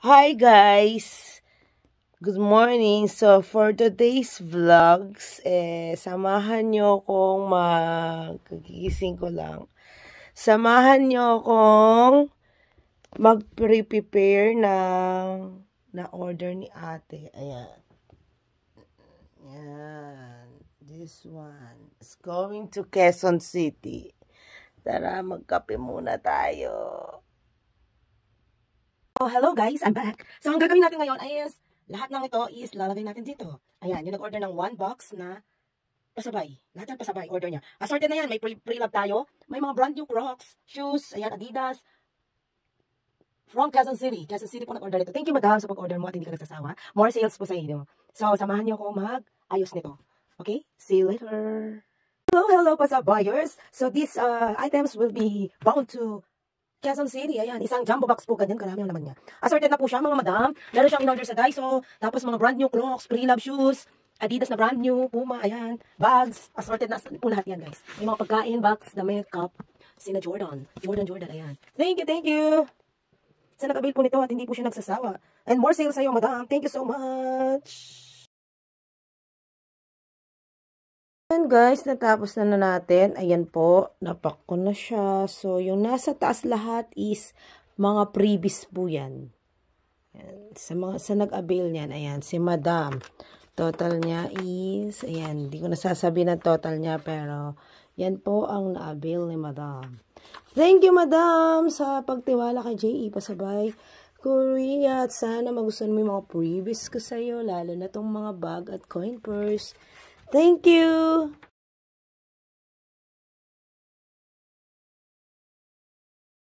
Hi guys! Good morning! So for today's vlogs, samahan nyo akong kagigising ko lang. Samahan nyo akong mag-prepare ng na-order ni ate. Ayan. Ayan. This one is going to Quezon City. Tara, magkape muna tayo. Oh, hello guys, I'm back. So, ang gagawin natin ngayon is, lahat ng ito is lalagay natin dito. Ayan, yung nag-order ng 1 box na pasabay. Lahat ng pasabay, order niya. Assorted na yan, may pre-love tayo. May mga brand new Crocs, shoes, ayan, Adidas. From Quezon City. Quezon City po nag-order nito. Thank you, madam, sa pag-order mo at hindi ka nagsasawa. More sales po sa inyo. So, samahan niyo ako mag-ayos nito. Okay? See you later. Hello, pasabuyers. So, these items will be bound to Quezon City, ayan, isang jumbo box po, ganyan, karami ang naman niya. Assorted na po siya, mga madam. Meron siyang in-order sa Daiso, tapos mga brand new Crocs, pre-love shoes, Adidas na brand new, Puma, ayan, bags, assorted na po lahat yan, guys. Yung mga pagkain, box, na makeup, sina Jordan, ayan. Thank you. Sa nag-avail po nito at hindi po siya nagsasawa. And more sales sa'yo, madam. Thank you so much. Ayan guys, natapos na natin. Ayan po, napak ko na siya. So, yung nasa taas lahat is mga previous po yan. Ayan. Sa nag-avail niyan, ayan, si madam. Total niya is, ayan, hindi ko nasasabi ng total niya, pero yan po ang na-avail ni madam. Thank you madam sa pagtiwala kay J.E. Pasabay Korea. At sana magustuhan mo yung mga previous ko sa'yo, lalo na tong mga bag at coin purse. Thank you!